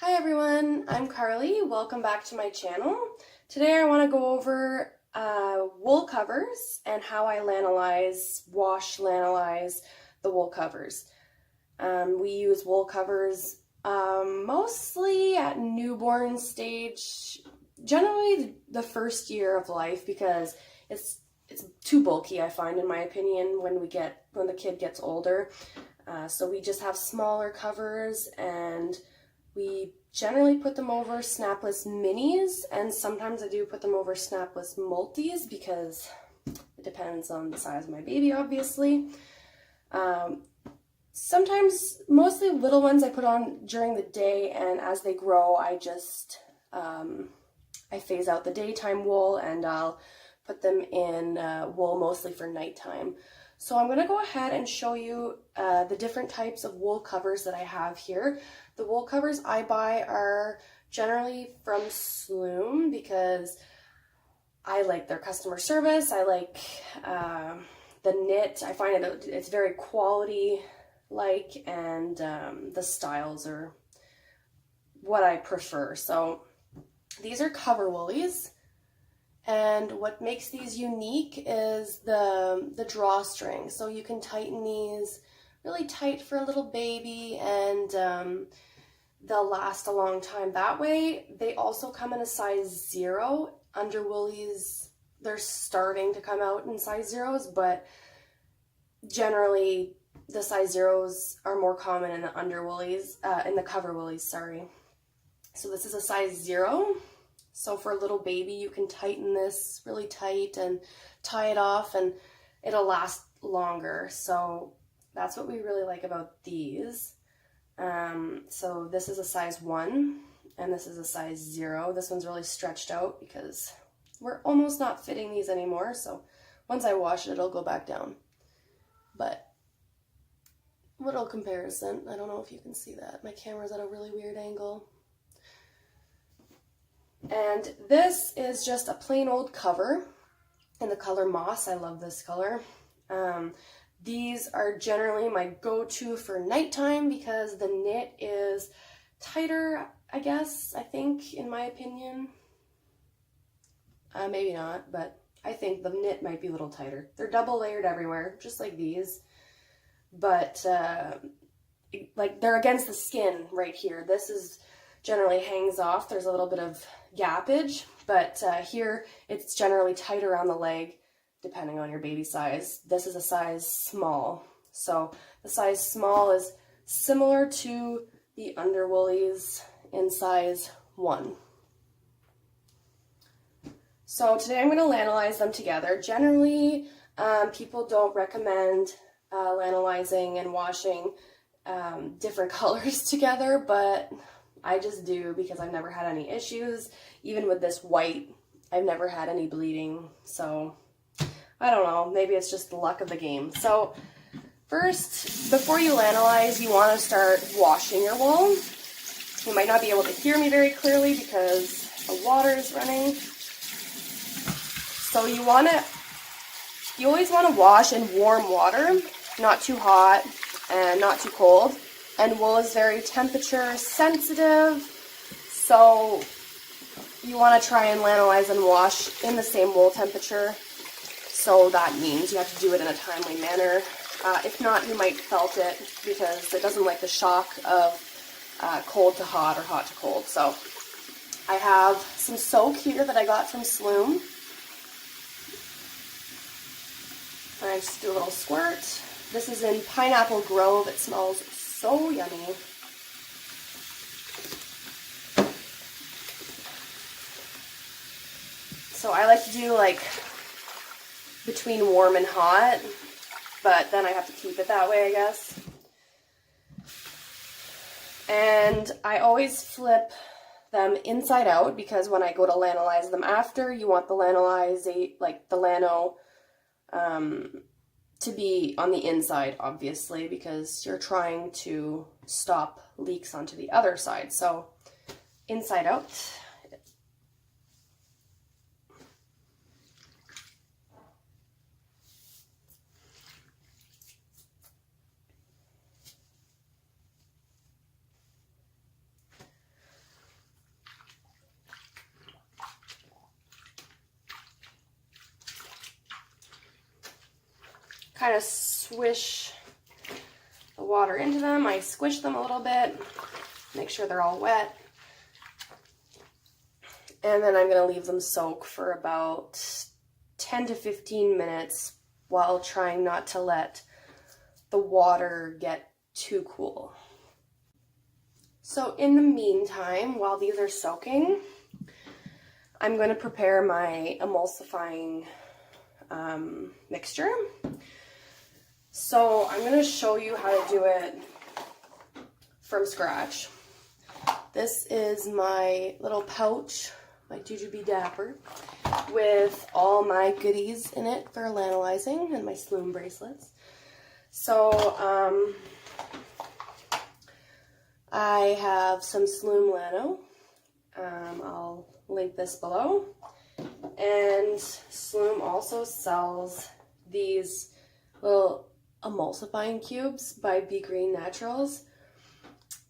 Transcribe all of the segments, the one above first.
Hi everyone, I'm Carly. Welcome back to my channel. Today I want to go over wool covers and how I wash lanolize the wool covers. We use wool covers mostly at newborn stage, generally the first year of life, because it's too bulky, I find, in my opinion, when the kid gets older. So we just have smaller covers, and we generally put them over snapless minis, and sometimes I do put them over snapless multis because it depends on the size of my baby, obviously. Sometimes, mostly little ones I put on during the day, and as they grow, I phase out the daytime wool and I'll put them in wool mostly for nighttime. So I'm going to go ahead and show you the different types of wool covers that I have here. The wool covers I buy are generally from Sloomb because I like their customer service. I like the knit. I find it's very quality-like, and the styles are what I prefer. So these are cover woolies. And what makes these unique is the drawstring. So you can tighten these really tight for a little baby, and they'll last a long time that way. They also come in a size 0. Under woolies, they're starting to come out in size 0s, but generally the size 0s are more common in the under woolies, in the cover woolies, sorry. So this is a size 0. So for a little baby, you can tighten this really tight and tie it off, and it'll last longer. So that's what we really like about these. So this is a size 1, and this is a size 0. This one's really stretched out because we're almost not fitting these anymore. So once I wash it, it'll go back down. But little comparison. I don't know if you can see that. My camera's at a really weird angle. And this is just a plain old cover in the color moss. I love this color. These are generally my go-to for nighttime because the knit is tighter, I guess, I think, in my opinion. Maybe not, but I think the knit might be a little tighter. They're double layered everywhere, just like these. But, like, they're against the skin right here. This is generally hangs off. There's a little bit of gappage, but here it's generally tight around the leg, depending on your baby size. This is a size small. So the size small is similar to the under woolies in size 1. So today I'm going to lanolize them together. Generally, people don't recommend lanolizing and washing different colors together, but I just do because I've never had any issues. Even with this white, I've never had any bleeding. So I don't know, maybe it's just the luck of the game. So first, before you lanolize, you want to start washing your wool. You might not be able to hear me very clearly because the water is running. So you always want to wash in warm water, not too hot and not too cold. And wool is very temperature sensitive, so you want to try and lanolize and wash in the same wool temperature. So that means you have to do it in a timely manner. If not, you might felt it because it doesn't like the shock of cold to hot or hot to cold. So I have some soak here that I got from Sloomb. I just do a little squirt. This is in Pineapple Grove. It smells so yummy. So I like to do like between warm and hot, but then I have to keep it that way, I guess. And I always flip them inside out because when I go to lanolize them after, you want the lano to be on the inside, obviously, because you're trying to stop leaks onto the other side. So inside out. kind of swish the water into them. I squish them a little bit, make sure they're all wet. And then I'm going to leave them soak for about 10 to 15 minutes while trying not to let the water get too cool. So in the meantime, while these are soaking, I'm going to prepare my emulsifying mixture. So I'm going to show you how to do it from scratch. This is my little pouch, my Jujubee Dapper, with all my goodies in it for lanolizing and my Sloomb bracelets. So I have some Sloomb Lano. I'll link this below. And Sloomb also sells these little emulsifying cubes by Be Green Naturals.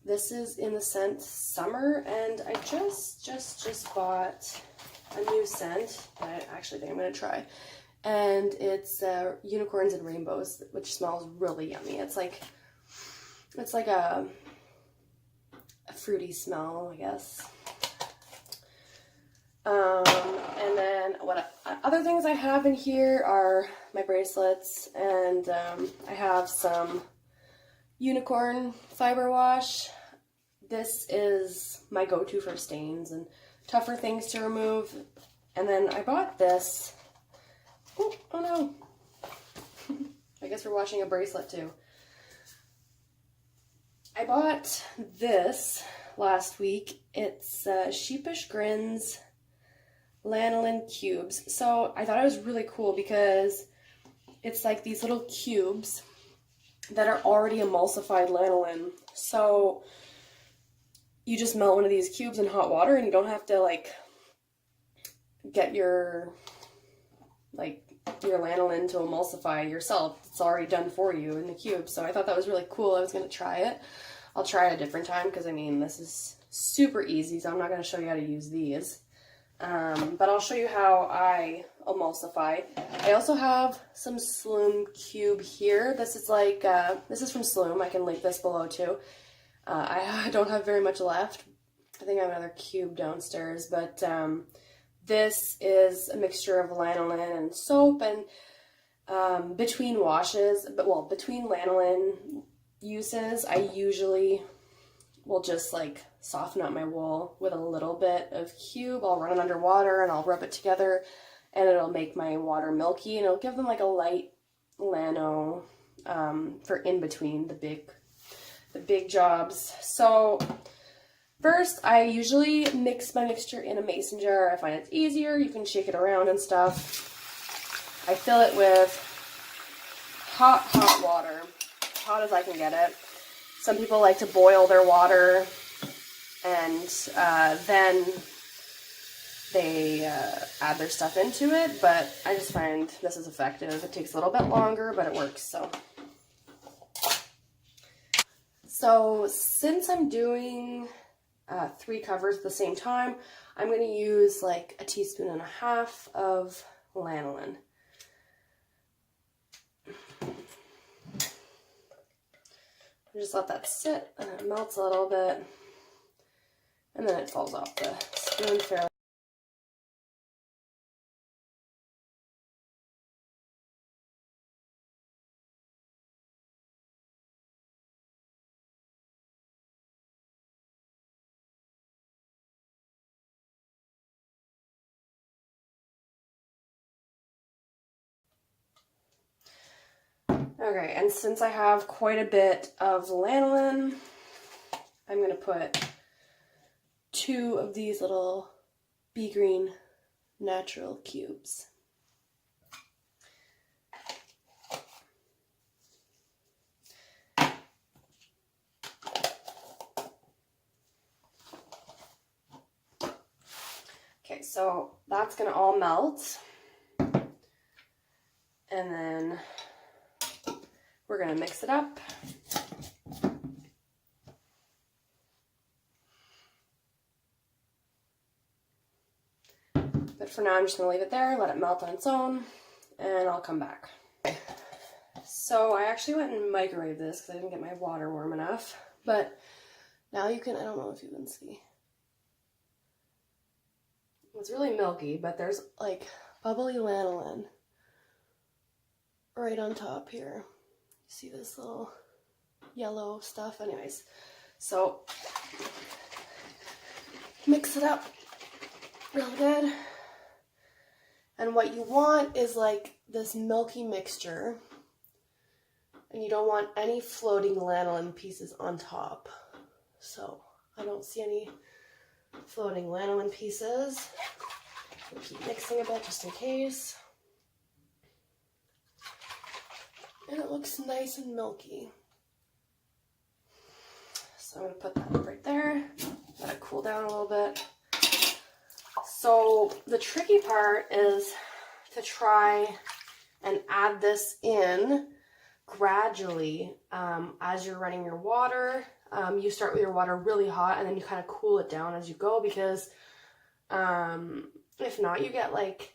This is in the scent Summer, and I just bought a new scent that I actually think I'm going to try. And it's Unicorns and Rainbows, which smells really yummy. It's like a fruity smell, I guess. And then what other things I have in here are my bracelets, and I have some Unicorn fiber wash. This is my go-to for stains and tougher things to remove. And then I bought this. Oh no. I guess we're washing a bracelet too. I bought this last week. It's Sheepish Grins lanolin cubes. So I thought it was really cool because it's like these little cubes that are already emulsified lanolin. So you just melt one of these cubes in hot water and you don't have to like get your lanolin to emulsify yourself. It's already done for you in the cube. So I thought that was really cool. I was going to try it. I'll try it a different time because I mean this is super easy, so I'm not going to show you how to use these. But I'll show you how I emulsify. I also have some Sloomb cube here. This is like, this is from Sloomb. I can link this below too. I don't have very much left. I think I have another cube downstairs, but this is a mixture of lanolin and soap, and between washes, between lanolin uses, I usually will just like soften up my wool with a little bit of cube. I'll run it under water and I'll rub it together, and it'll make my water milky, and it'll give them like a light lano for in between the big jobs. So first, I usually mix my mixture in a mason jar. I find it's easier. You can shake it around and stuff. I fill it with hot water, hot as I can get it. Some people like to boil their water, and then they add their stuff into it, but I just find this is effective. It takes a little bit longer, but it works. So since I'm doing 3 covers at the same time, I'm going to use like 1.5 teaspoons of lanolin. Just let that sit, and it melts a little bit, and then it falls off the spoon fairly. Okay, and since I have quite a bit of lanolin, I'm going to put 2 of these little Be Green Natural cubes. Okay, so that's going to all melt, and then we're going to mix it up. But for now, I'm just going to leave it there, let it melt on its own, and I'll come back. Okay. So I actually went and microwaved this because I didn't get my water warm enough. But now you can, I don't know if you can see. It's really milky, but there's like bubbly lanolin right on top here. See this little yellow stuff? Anyways, so mix it up real good. And what you want is like this milky mixture, and you don't want any floating lanolin pieces on top. So I don't see any floating lanolin pieces. I'll keep mixing a bit just in case. And it looks nice and milky. So I'm going to put that right there. Let it cool down a little bit. So the tricky part is to try and add this in gradually as you're running your water. You start with your water really hot and then you kind of cool it down as you go, because if not, you get like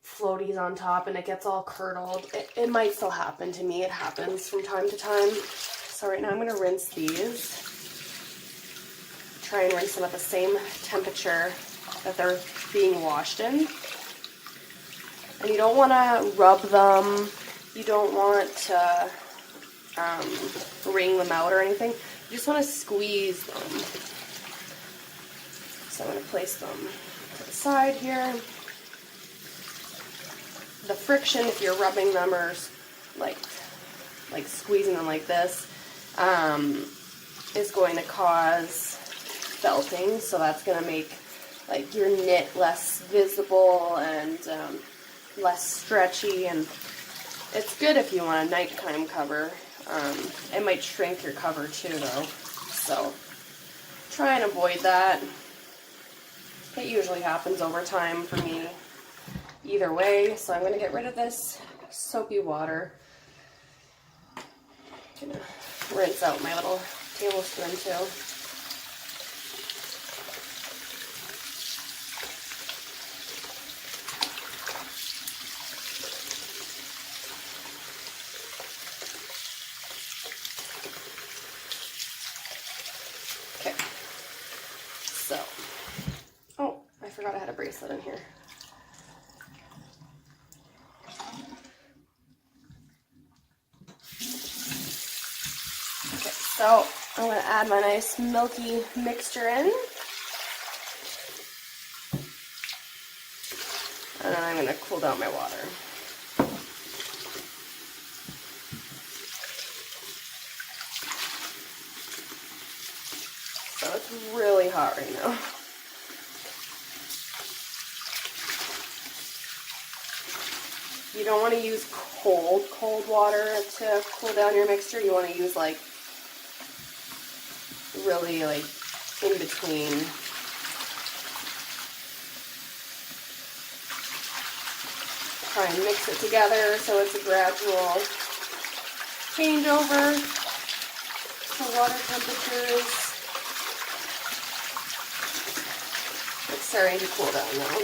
floaties on top and it gets all curdled. It might still happen to me. It happens from time to time. So right now I'm going to rinse these. Try and rinse them at the same temperature that they're being washed in. And you don't want to rub them. You don't want to wring them out or anything. You just want to squeeze them. So I'm going to place them to the side here. The friction, if you're rubbing them or like squeezing them like this, is going to cause felting. So that's going to make like your knit less visible and less stretchy. And it's good if you want a nighttime cover. It might shrink your cover too, though. So try and avoid that. It usually happens over time for me either way. So I'm going to get rid of this soapy water. I'm going to rinse out my little tablespoon too. Okay. So, oh, I forgot I had a bracelet in here. So I'm going to add my nice milky mixture in. And then I'm going to cool down my water. So it's really hot right now. You don't want to use cold water to cool down your mixture. You want to use like really like in between. Try and mix it together so it's a gradual changeover to water temperatures. It's starting to cool down now.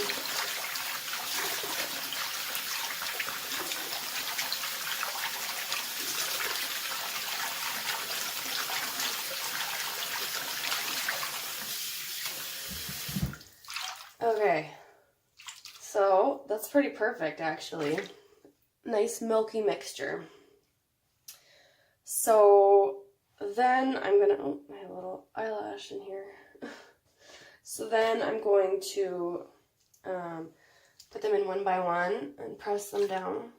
Okay, so that's pretty perfect actually. Nice milky mixture. So then I'm gonna, oh, I have a little eyelash in here. So then I'm going to put them in one by one and press them down.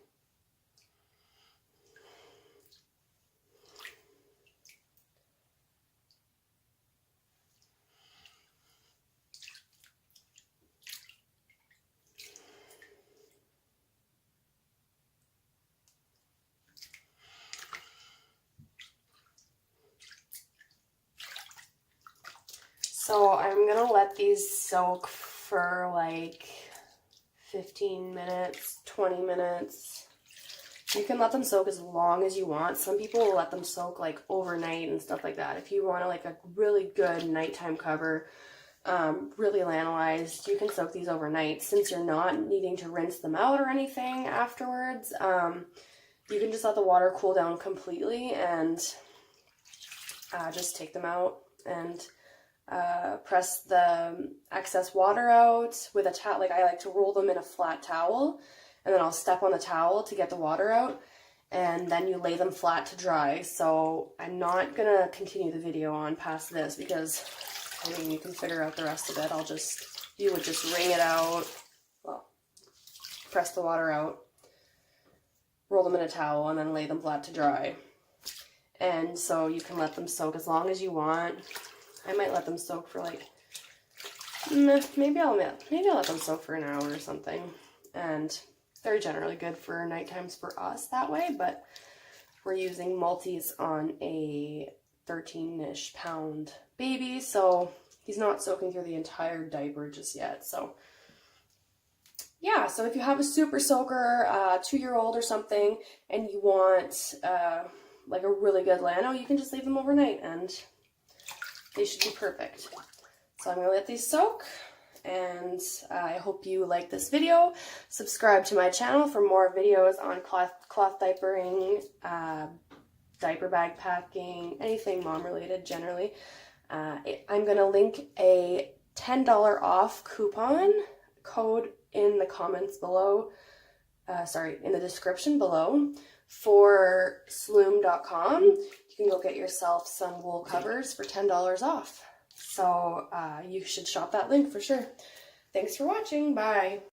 So I'm gonna let these soak for like 15 minutes, 20 minutes. You can let them soak as long as you want. Some people will let them soak like overnight and stuff like that. If you want like a really good nighttime cover, really lanolized, you can soak these overnight. Since you're not needing to rinse them out or anything afterwards, you can just let the water cool down completely and just take them out and press the excess water out with a towel. Like I like to roll them in a flat towel, and then I'll step on the towel to get the water out, and then you lay them flat to dry. So I'm not gonna continue the video on past this because I mean you can figure out the rest of it. You would just wring it out, well, press the water out, roll them in a towel, and then lay them flat to dry. And so you can let them soak as long as you want. I might let them soak for like, maybe I'll let them soak for an hour or something. And they're generally good for night times for us that way, but we're using multis on a 13-ish pound baby, so he's not soaking through the entire diaper just yet. So yeah, so if you have a super soaker, 2-year-old or something, and you want like a really good lano, you can just leave them overnight and they should be perfect. So I'm gonna let these soak, and I hope you like this video. Subscribe to my channel for more videos on cloth diapering, diaper bag packing, anything mom related generally. I'm gonna link a $10 off coupon code in the comments below, in the description below for Sloomb.com. You can go get yourself some wool covers for $10 off. So you should shop that link for sure. Thanks for watching. Bye.